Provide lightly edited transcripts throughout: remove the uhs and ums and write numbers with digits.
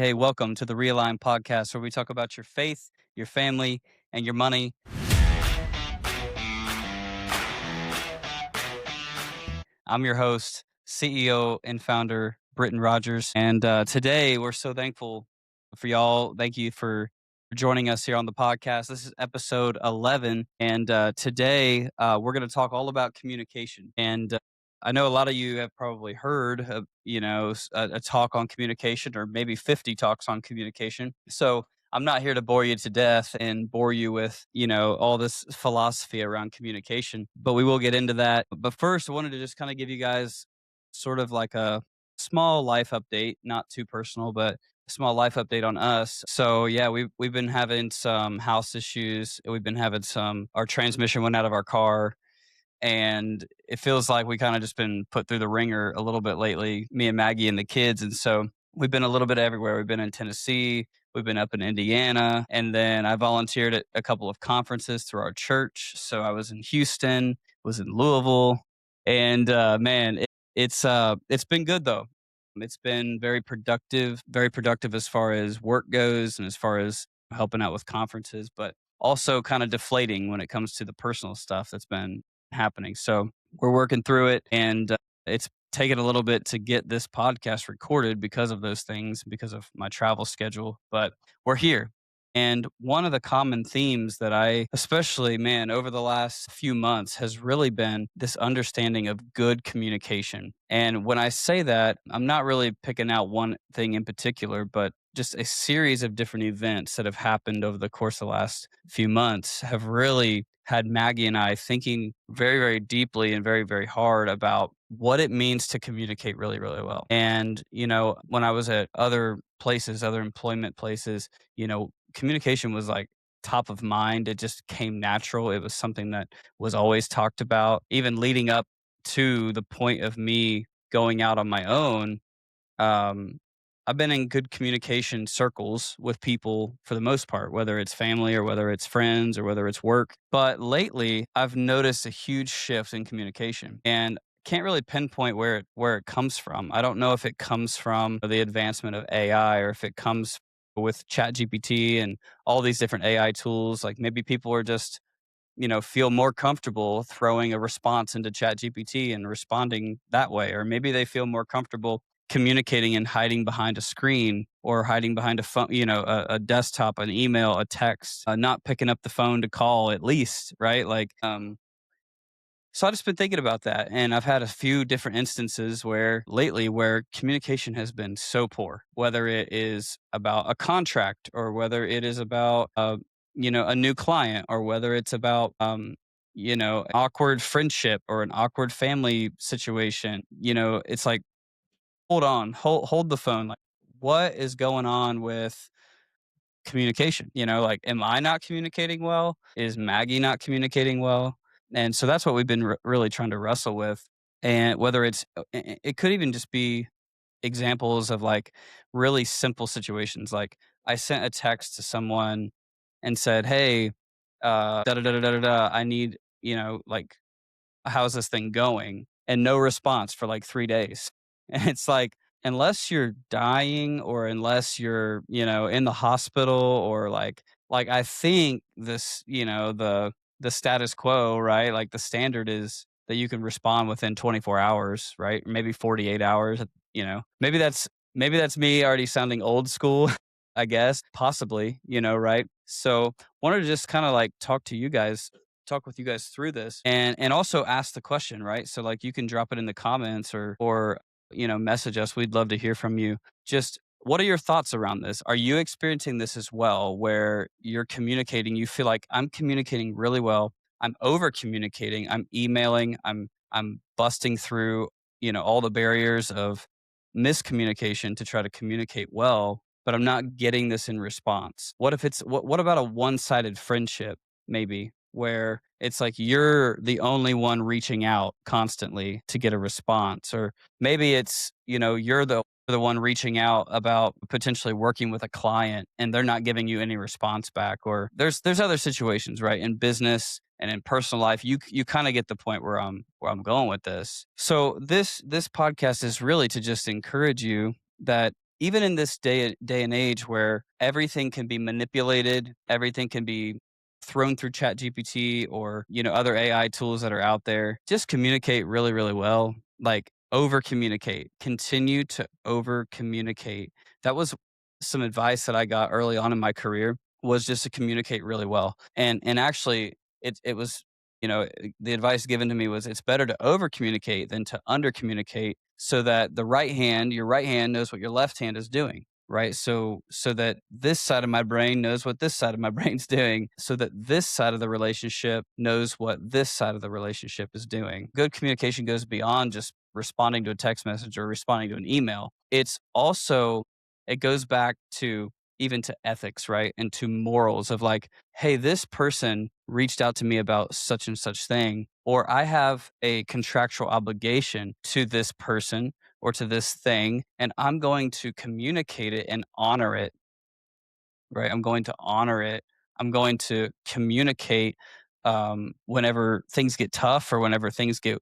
Hey, welcome to the Realine podcast where we talk about your faith, your family, and your money. I'm your host, CEO and founder, Britton Rogers. And today we're so thankful for y'all. Thank you for joining us here on the podcast. This is episode 11. And today we're going to talk all about communication. And I know a lot of you have probably heard of, a talk on communication or maybe 50 talks on communication. So I'm not here to bore you to death and bore you with, all this philosophy around communication, but we will get into that. But first, I wanted to just kind of give you guys sort of like a small life update, not too personal, but a small life update on us. So yeah, we've been having some house issues. We've been having our transmission went out of our car, and it feels like we kind of just been put through the ringer a little bit lately, me and Maggie and the kids. And so we've been a little bit everywhere. We've been in Tennessee, we've been up in Indiana, and then I volunteered at a couple of conferences through our church. So I was in Houston, was in Louisville, and man, it's been good though. It's been very productive as far as work goes and as far as helping out with conferences, but also kind of deflating when it comes to the personal stuff that's been happening. So we're working through it, and it's taken a little bit to get this podcast recorded because of those things, because of my travel schedule, but we're here. And one of the common themes that especially, man, over the last few months has really been this understanding of good communication. And when I say that, I'm not really picking out one thing in particular, but just a series of different events that have happened over the course of the last few months have really had Maggie and I thinking very, very deeply and very, very hard about what it means to communicate really, really well. And, when I was at other places, other employment places, communication was like top of mind. It just came natural. It was something that was always talked about, even leading up to the point of me going out on my own. um, I've been in good communication circles with people for the most part, whether it's family or whether it's friends or whether it's work. But lately, I've noticed a huge shift in communication, and can't really pinpoint where it comes from. I don't know if it comes from the advancement of AI or if it comes with ChatGPT and all these different AI tools. Like maybe people are just feel more comfortable throwing a response into ChatGPT and responding that way. Or maybe they feel more comfortable communicating and hiding behind a screen or hiding behind a phone, a desktop, an email, a text, not picking up the phone to call at least, right? So I've just been thinking about that, and I've had a few different instances where communication has been so poor, whether it is about a contract or whether it is about a new client or whether it's about an awkward friendship or an awkward family situation. It's like, hold on, hold the phone. Like, what is going on with communication? Like, am I not communicating well? Is Maggie not communicating well? And so that's what we've been really trying to wrestle with. And whether it could even just be examples of like really simple situations. Like I sent a text to someone and said, "Hey, da da da da da da. I need, like, how's this thing going?" And no response for like 3 days. And it's like, unless you're dying or unless you're, in the hospital or like I think this, the status quo, right? Like the standard is that you can respond within 24 hours, right? Maybe 48 hours, maybe that's me already sounding old school, I guess, possibly, right? So wanted to just kind of like talk with you guys through this and also ask the question, right? So like you can drop it in the comments or message us. We'd love to hear from you. Just what are your thoughts around this? Are you experiencing this as well, where you're communicating, you feel like I'm communicating really well, I'm over communicating, I'm emailing, I'm busting through, all the barriers of miscommunication to try to communicate well, but I'm not getting this in response? What if what about a one-sided friendship, maybe, where it's like you're the only one reaching out constantly to get a response? Or maybe it's, you're the one reaching out about potentially working with a client and they're not giving you any response back. Or there's other situations, right? In business and in personal life, you kind of get the point where I'm going with this. So this podcast is really to just encourage you that even in this day and age where everything can be manipulated, everything can be thrown through chat gpt or other ai tools that are out there, just communicate really really well. Like, over communicate, continue to over communicate. That was some advice that I got early on in my career, was just to communicate really well. And actually it was, the advice given to me was, it's better to over communicate than to under communicate, so that your right hand knows what your left hand is doing, right? So that this side of my brain knows what this side of my brain's doing, so that this side of the relationship knows what this side of the relationship is doing. Good communication goes beyond just responding to a text message or responding to an email. It goes back to, even to ethics, right? And to morals of like, hey, this person reached out to me about such and such thing, or I have a contractual obligation to this person or to this thing, and I'm going to communicate it and honor it, right? I'm going to honor it. I'm going to communicate, whenever things get tough or whenever things get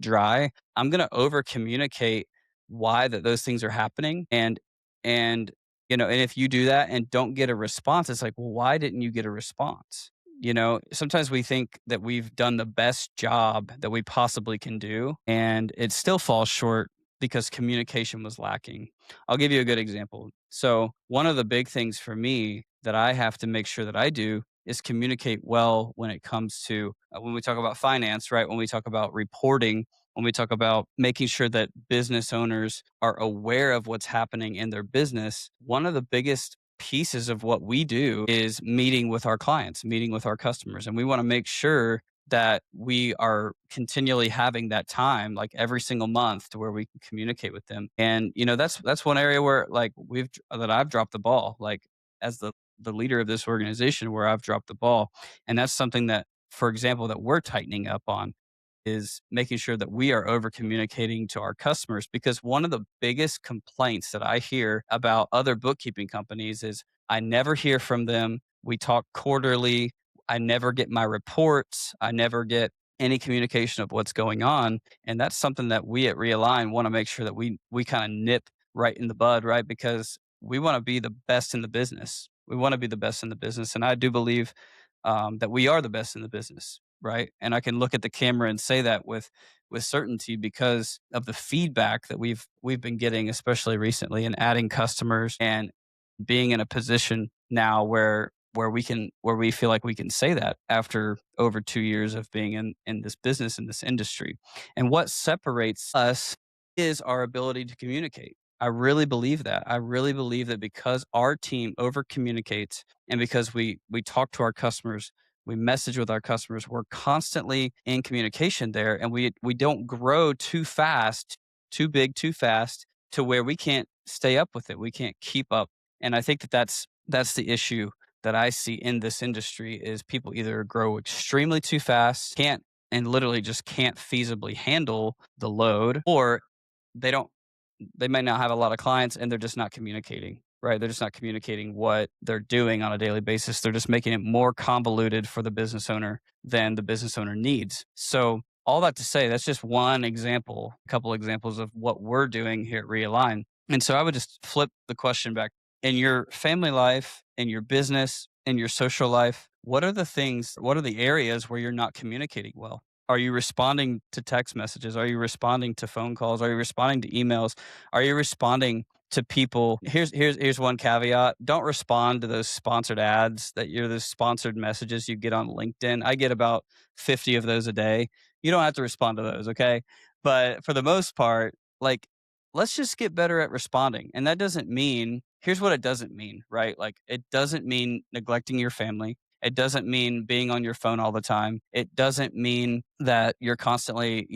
dry. I'm going to over communicate why that those things are happening. And if you do that and don't get a response, it's like, well, why didn't you get a response? Sometimes we think that we've done the best job that we possibly can do, and it still falls short because communication was lacking. I'll give you a good example. So, one of the big things for me that I have to make sure that I do is communicate well when it comes to, when we talk about finance, right? When we talk about reporting, when we talk about making sure that business owners are aware of what's happening in their business, one of the biggest pieces of what we do is meeting with our clients, meeting with our customers. And we want to make sure that we are continually having that time, like every single month, to where we can communicate with them. And that's one area where, like, I've dropped the ball, like, as the leader of this organization, where I've dropped the ball. And that's something that, for example, that we're tightening up on, is making sure that we are over communicating to our customers. Because one of the biggest complaints that I hear about other bookkeeping companies is, I never hear from them. We talk quarterly. I never get my reports. I never get any communication of what's going on. And that's something that we at Realign want to make sure that we kind of nip right in the bud, right? Because we want to be the best in the business. We want to be the best in the business. And I do believe, that we are the best in the business, right? And I can look at the camera and say that with certainty, because of the feedback that we've been getting, especially recently, and adding customers, and being in a position now where we feel like we can say that after over 2 years of being in this business, in this industry. And what separates us is our ability to communicate. I really believe that. I really believe that because our team over communicates, and because we talk to our customers, we message with our customers, we're constantly in communication there, and we don't grow too fast, too big, too fast, to where we can't stay up with it. We can't keep up. And I think that that's the issue that I see in this industry, is people either grow extremely too fast, can't and literally just can't feasibly handle the load, or they don't they may not have a lot of clients, and they're just not communicating, right? They're just not communicating what they're doing on a daily basis. They're just making it more convoluted for the business owner than the business owner needs. So, all that to say, that's just one example, a couple examples of what we're doing here at Realign. And so I would just flip the question back. In your family life, in your business, in your social life, what are the areas where you're not communicating well? Are you responding to text messages? Are you responding to phone calls? Are you responding to emails? Are you responding to people? Here's one caveat. Don't respond to those sponsored ads, those sponsored messages you get on LinkedIn. I get about 50 of those a day. You don't have to respond to those, okay? But for the most part, like, let's just get better at responding. And that doesn't mean, here's what it doesn't mean, right? Like, it doesn't mean neglecting your family. It doesn't mean being on your phone all the time. It doesn't mean that you're constantly,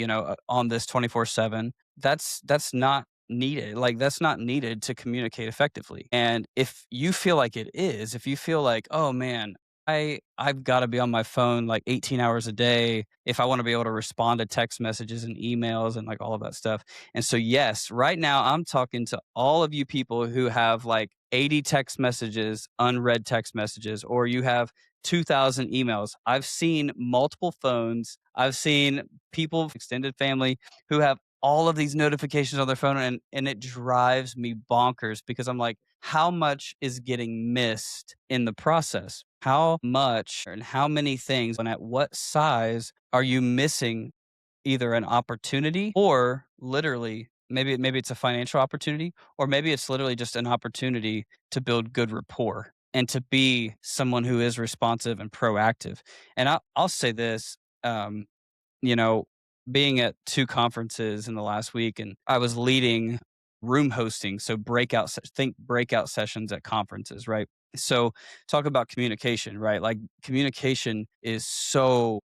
on this 24/7. That's not needed. Like, that's not needed to communicate effectively. And if you feel like it is, if you feel like, oh man, I've got to be on my phone like 18 hours a day if I want to be able to respond to text messages and emails and like all of that stuff. And so, yes, right now I'm talking to all of you people who have like 80 text messages, unread text messages, or you have 2,000 emails. I've seen multiple phones. I've seen people, extended family, who have all of these notifications on their phone, and it drives me bonkers because I'm like, how much is getting missed in the process? How much and how many things and at what size are you missing either an opportunity or literally maybe it's a financial opportunity, or maybe it's literally just an opportunity to build good rapport and to be someone who is responsive and proactive. And I'll say this, um, you know, being at 2 conferences in the last week, and I was leading room hosting, so breakout sessions at conferences, right? So talk about communication, right? Like communication is so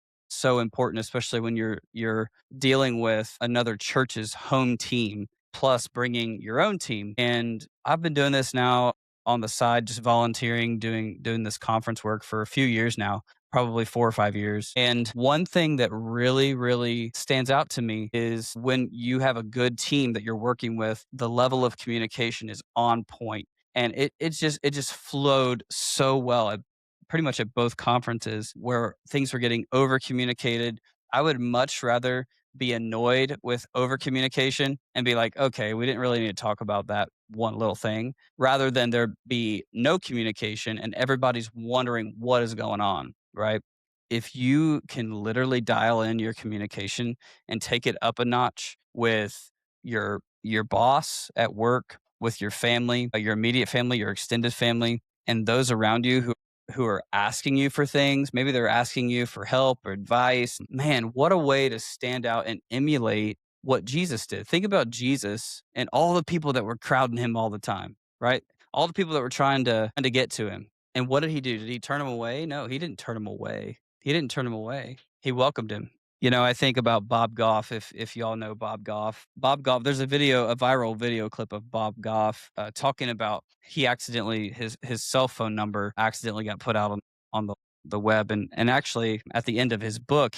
important, especially when you're dealing with another church's home team plus bringing your own team. And I've been doing this now on the side, just volunteering, doing this conference work for a few years now, probably 4 or 5 years. And one thing that really stands out to me is when you have a good team that you're working with, the level of communication is on point. And it just flowed so well at pretty much at both conferences where things were getting over communicated. I would much rather be annoyed with over communication and be like, okay, we didn't really need to talk about that one little thing, rather than there be no communication and everybody's wondering what is going on, right? If you can literally dial in your communication and take it up a notch with your boss at work, with your family, your immediate family, your extended family, and those around you who are asking you for things, maybe they're asking you for help or advice. Man, what a way to stand out and emulate what Jesus did. Think about Jesus and all the people that were crowding him all the time, right? All the people that were trying to get to him. And what did he do? Did he turn him away? No, he didn't turn him away. He didn't turn him away. He welcomed him. I think about Bob Goff. If y'all know Bob Goff, there's a viral video clip of Bob Goff talking about he accidentally his cell phone number accidentally got put out on the web, and actually at the end of his book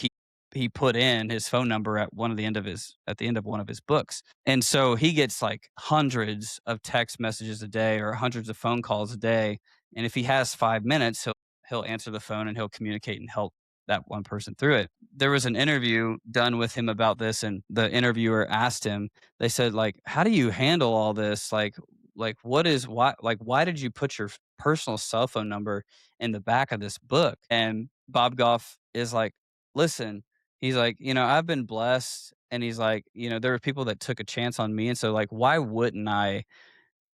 he put in his phone number at the end of one of his books. And so he gets like hundreds of text messages a day or hundreds of phone calls a day. And if he has 5 minutes, he'll answer the phone and he'll communicate and help that one person through it. There was an interview done with him about this, and the interviewer asked him, they said, like, how do you handle all this? Like what is why like why did you put your personal cell phone number in the back of this book? And Bob Goff is like, listen, he's like, I've been blessed. And he's like, there were people that took a chance on me. And so like, why wouldn't I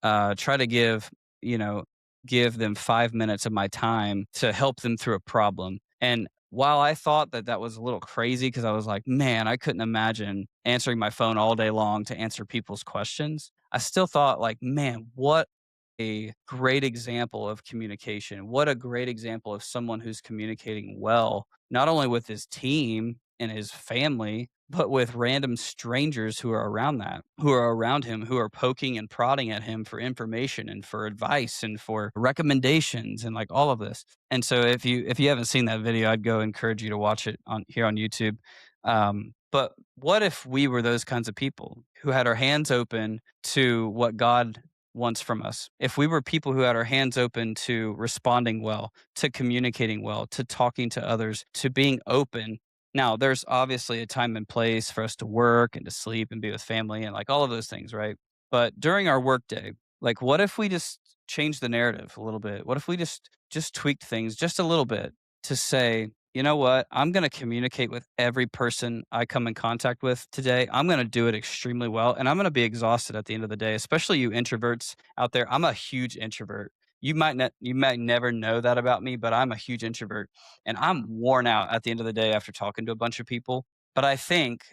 try to you know, give them 5 minutes of my time to help them through a problem? And while I thought that that was a little crazy, because I was like, man, I couldn't imagine answering my phone all day long to answer people's questions, I still thought like, man, what a great example of communication. What a great example of someone who's communicating well, not only with his team and his family, but with random strangers who are around him, who are poking and prodding at him for information and for advice and for recommendations and like all of this. And so if you haven't seen that video, I'd go encourage you to watch it on here on YouTube. But what if we were those kinds of people who had our hands open to what God wants from us? If we were people who had our hands open to responding well, to communicating well, to talking to others, to being open. Now, there's obviously a time and place for us to work and to sleep and be with family and like all of those things, right? But during our workday, like what if we just changed the narrative a little bit? What if we just tweaked things just a little bit to say, you know what? I'm going to communicate with every person I come in contact with today. I'm going to do it extremely well. And I'm going to be exhausted at the end of the day, especially you introverts out there. I'm a huge introvert. You might never know that about me, but I'm a huge introvert and I'm worn out at the end of the day after talking to a bunch of people. But I think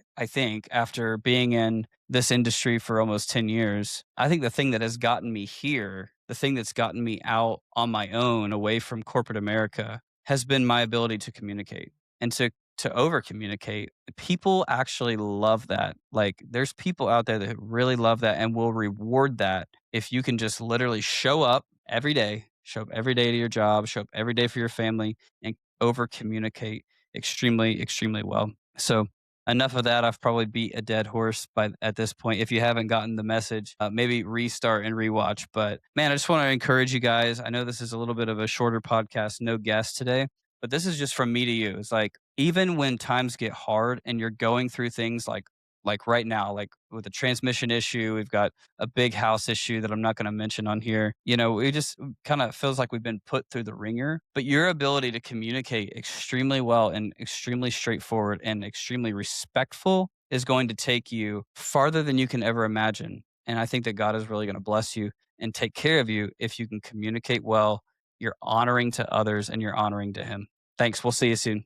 after being in this industry for almost 10 years, I think the thing that has gotten me here, the thing that's gotten me out on my own away from corporate America, has been my ability to communicate and to over communicate. People actually love that. Like there's people out there that really love that and will reward that if you can just literally show up every day to your job, show up every day for your family, and over communicate extremely well. So enough of that. I've probably beat a dead horse by at this point. If you haven't gotten the message, maybe restart and rewatch. But man, I just want to encourage you guys. I know this is a little bit of a shorter podcast, no guest today, but this is just from me to you. It's like even when times get hard and you're going through things like like right now, like with a transmission issue, we've got a big house issue that I'm not going to mention on here. You know, it just kind of feels like we've been put through the ringer. But your ability to communicate extremely well and extremely straightforward and extremely respectful is going to take you farther than you can ever imagine. And I think that God is really going to bless you and take care of you if you can communicate well, you're honoring to others, and you're honoring to Him. Thanks. We'll see you soon.